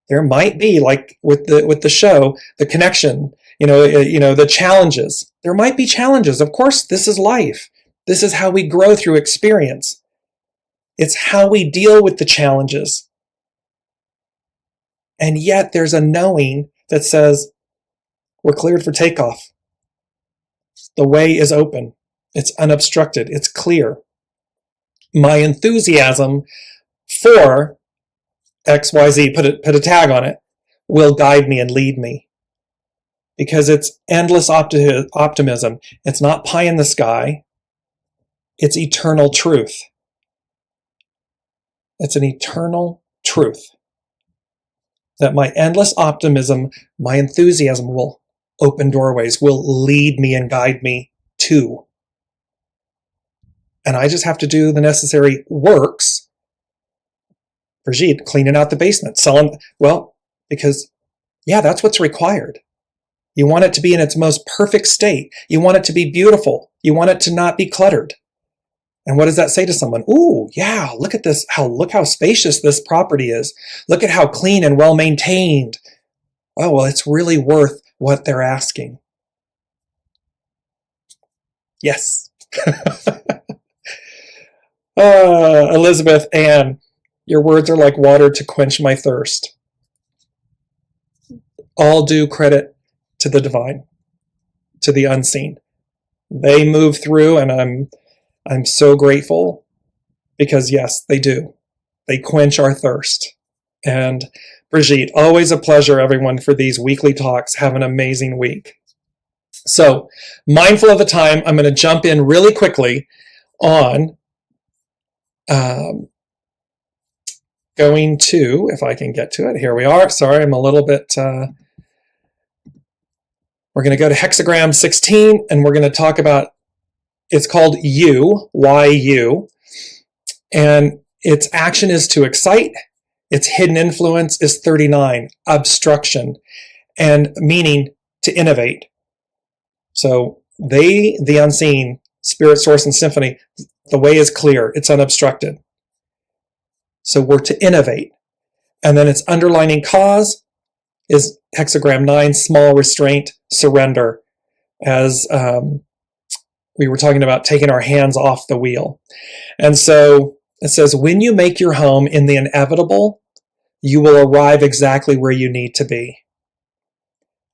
There might be, like with the show, the connection, the challenges. There might be challenges. Of course, this is life. This is how we grow through experience. It's how we deal with the challenges. And yet there's a knowing that says, we're cleared for takeoff. The way is open. It's unobstructed. It's clear. My enthusiasm for XYZ, put a tag on it, will guide me and lead me. Because it's endless optimism. It's not pie in the sky. It's eternal truth. It's an eternal truth. That my endless optimism, my enthusiasm will open doorways, will lead me and guide me to. And I just have to do the necessary works. Brigitte, cleaning out the basement, because, that's what's required. You want it to be in its most perfect state. You want it to be beautiful. You want it to not be cluttered. And what does that say to someone? Ooh, yeah, look at this. Look how spacious this property is. Look at how clean and well maintained. Oh, well, it's really worth what they're asking. Yes. Elizabeth Ann, your words are like water to quench my thirst. All due credit to the divine, to the unseen. They move through, and I'm so grateful because, yes, they do. They quench our thirst. And Brigitte, always a pleasure, everyone, for these weekly talks. Have an amazing week. So, mindful of the time, I'm going to jump in really quickly on going to, if I can get to it, here we are. Sorry, I'm a little bit, we're going to go to hexagram 16, and we're going to talk about, it's called U, Y-U, and its action is to excite, its hidden influence is 39, obstruction, and meaning to innovate. So they, the unseen, spirit, source, and symphony, the way is clear, it's unobstructed. So we're to innovate. And then its underlining cause is hexagram 9, small restraint, surrender, as we were talking about taking our hands off the wheel. And so it says, when you make your home in the inevitable, you will arrive exactly where you need to be.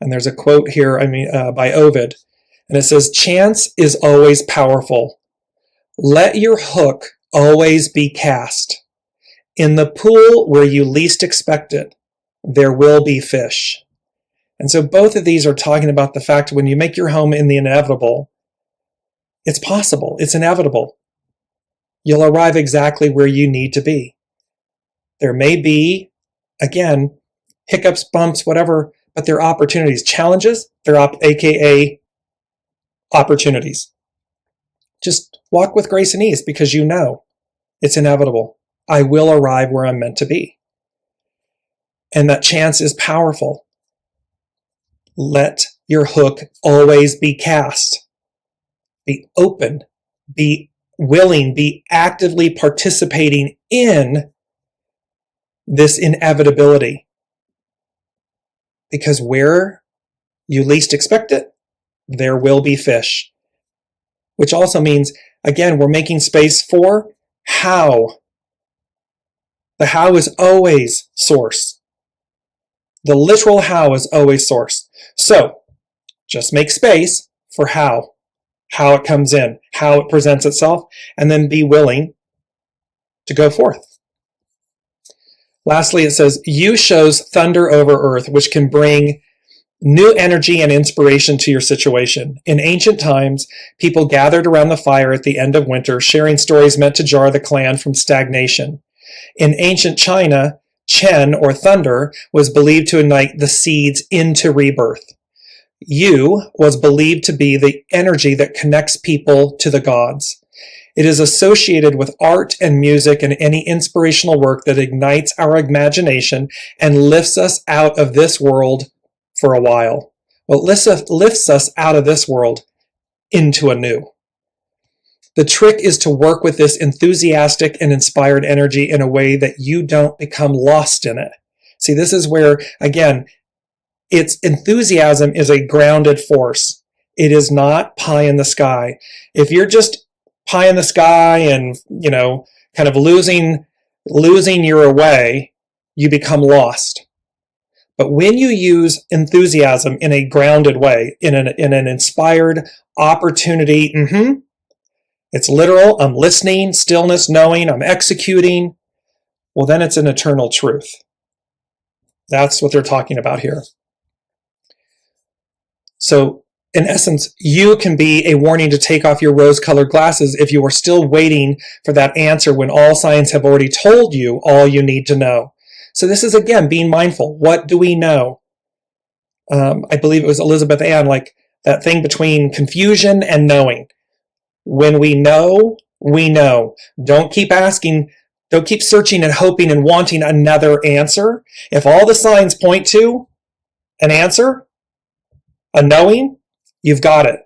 And there's a quote here, by Ovid, and it says, chance is always powerful. Let your hook always be cast. In the pool where you least expect it, there will be fish. And so both of these are talking about the fact when you make your home in the inevitable, it's possible, it's inevitable. You'll arrive exactly where you need to be. There may be, again, hiccups, bumps, whatever, but they're opportunities. Challenges, they're aka opportunities. Just walk with grace and ease because you know it's inevitable. I will arrive where I'm meant to be. And that chance is powerful. Let your hook always be cast. Be open. Be willing. Be actively participating in this inevitability. Because where you least expect it, there will be fish. Which also means, again, we're making space for how. The how is always source. The literal how is always source. So, just make space for how it comes in, how it presents itself, and then be willing to go forth. Lastly, it says, you shows thunder over earth, which can bring new energy and inspiration to your situation. In ancient times, people gathered around the fire at the end of winter, sharing stories meant to jar the clan from stagnation. In ancient China, Chen, or thunder, was believed to ignite the seeds into rebirth. Yu was believed to be the energy that connects people to the gods. It is associated with art and music and any inspirational work that ignites our imagination and lifts us out of this world for a while. Well, it lifts us out of this world into a new. The trick is to work with this enthusiastic and inspired energy in a way that you don't become lost in it. See, this is where, again, its enthusiasm is a grounded force. It is not pie in the sky. If you're just pie in the sky and, kind of losing your way, you become lost. But when you use enthusiasm in a grounded way, in an inspired opportunity, it's literal, I'm listening, stillness, knowing, I'm executing, well, then it's an eternal truth. That's what they're talking about here. So, in essence, you can be a warning to take off your rose-colored glasses if you are still waiting for that answer when all signs have already told you all you need to know. So this is, again, being mindful. What do we know? I believe it was Elizabeth Ann, like that thing between confusion and knowing. When we know, we know. Don't keep asking, don't keep searching and hoping and wanting another answer. If all the signs point to an answer, a knowing, you've got it.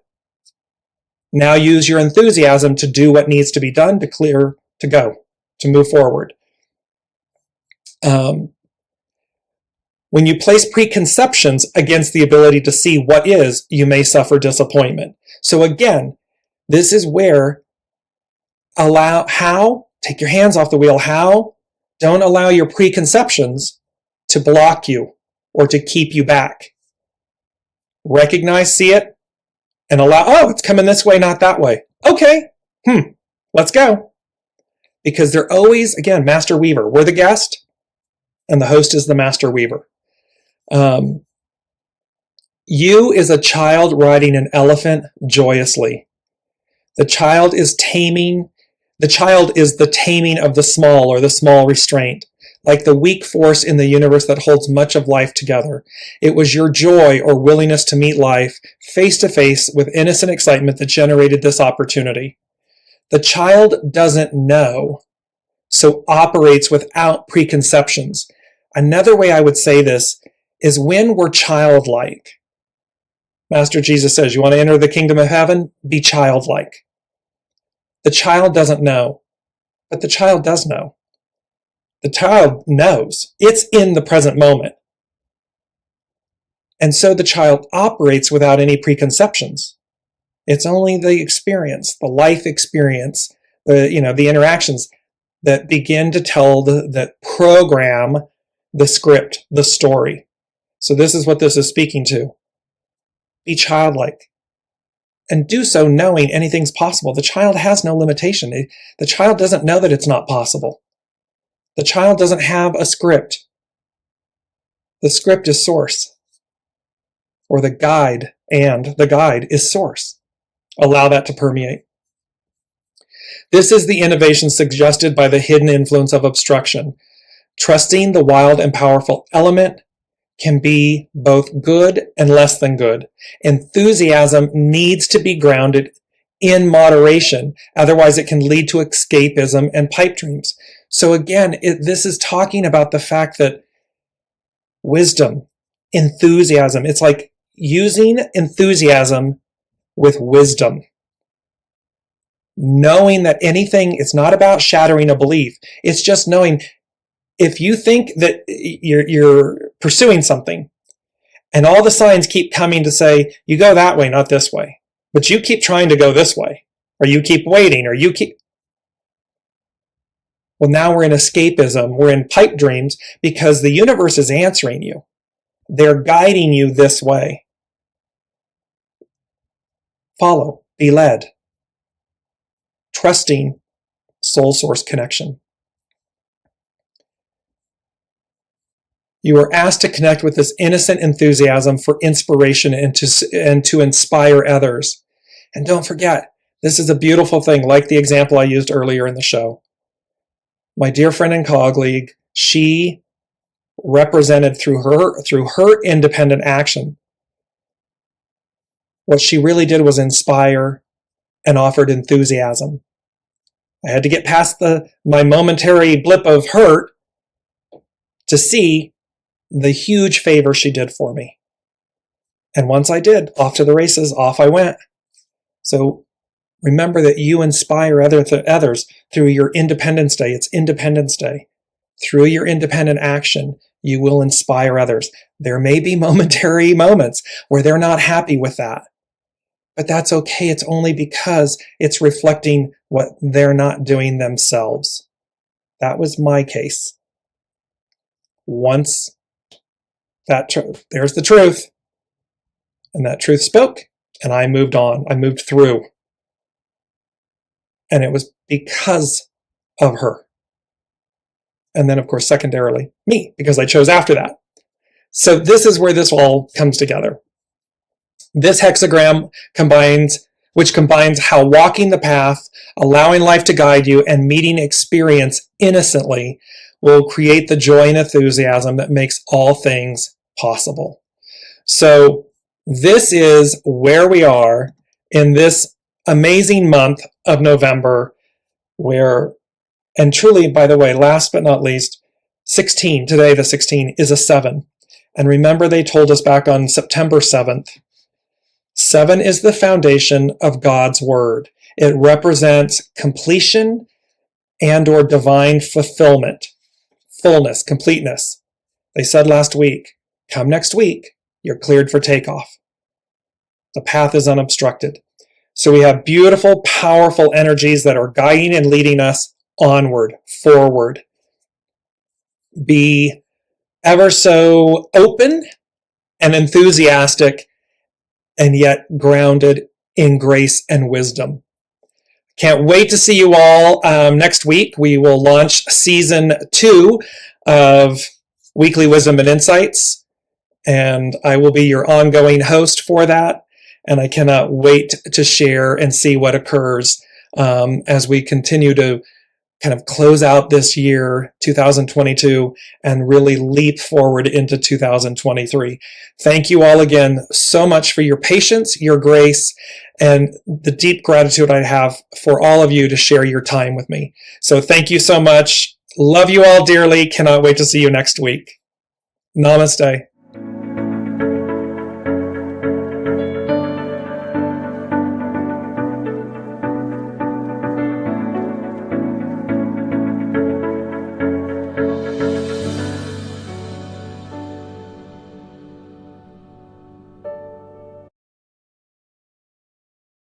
Now use your enthusiasm to do what needs to be done to clear, to go, to move forward. When you place preconceptions against the ability to see what is, you may suffer disappointment. So again, this is where take your hands off the wheel. Don't allow your preconceptions to block you or to keep you back. Recognize, see it, and allow, it's coming this way, not that way. Okay, let's go. Because they're always, again, master weaver. We're the guest, and the host is the master weaver. You is a child riding an elephant joyously. The child is the taming of the small or the small restraint. like the weak force in the universe that holds much of life together. It was your joy or willingness to meet life face to face with innocent excitement that generated this opportunity. The child doesn't know, so operates without preconceptions. Another way I would say this is when we're childlike. Master Jesus says, you want to enter the kingdom of heaven? Be childlike. The child doesn't know, but the child does know. The child knows. It's in the present moment. And so the child operates without any preconceptions. It's only the experience, the life experience, the interactions that begin to tell that program the script, the story. So this is what this is speaking to. Be childlike. And do so knowing anything's possible. The child has no limitation. The child doesn't know that it's not possible. The child doesn't have a script. The script is source. Or the guide, and the guide is source. Allow that to permeate. This is the innovation suggested by the hidden influence of obstruction. Trusting the wild and powerful element can be both good and less than good. Enthusiasm needs to be grounded in moderation. Otherwise, it can lead to escapism and pipe dreams. So again, this is talking about the fact that wisdom, enthusiasm, it's like using enthusiasm with wisdom. Knowing that anything, it's not about shattering a belief. It's just knowing if you think that you're pursuing something and all the signs keep coming to say, you go that way, not this way, but you keep trying to go this way, or you keep waiting, or you keep... Well, now we're in escapism. We're in pipe dreams because the universe is answering you. They're guiding you this way. Follow, be led. Trusting soul source connection. You are asked to connect with this innocent enthusiasm for inspiration and to inspire others. And don't forget, this is a beautiful thing, like the example I used earlier in the show. My dear friend and colleague, she represented through her independent action. What she really did was inspire and offered enthusiasm. I had to get past my momentary blip of hurt to see the huge favor she did for me. And once I did, off to the races, off I went. So remember that you inspire others through your Independence Day. It's Independence Day. Through your independent action, you will inspire others. There may be momentary moments where they're not happy with that. But that's okay. It's only because it's reflecting what they're not doing themselves. That was my case. Once there's the truth. And that truth spoke, and I moved on. I moved through. And it was because of her. And then, of course, secondarily, me, because I chose after that. So this is where this all comes together. This hexagram combines how walking the path, allowing life to guide you, and meeting experience innocently will create the joy and enthusiasm that makes all things possible. So this is where we are in this amazing month of November, and truly, by the way, last but not least, 16, today the 16 is a 7. And remember, they told us back on September 7th, 7 is the foundation of God's word. It represents completion and or divine fulfillment, fullness, completeness. They said last week, come next week, you're cleared for takeoff. The path is unobstructed. So we have beautiful, powerful energies that are guiding and leading us onward, forward. Be ever so open and enthusiastic, and yet grounded in grace and wisdom. Can't wait to see you all. Next week, we will launch season 2 of Weekly Wisdom and Insights, and I will be your ongoing host for that. And I cannot wait to share and see what occurs as we continue to kind of close out this year, 2022, and really leap forward into 2023. Thank you all again so much for your patience, your grace, and the deep gratitude I have for all of you to share your time with me. So thank you so much. Love you all dearly. Cannot wait to see you next week. Namaste.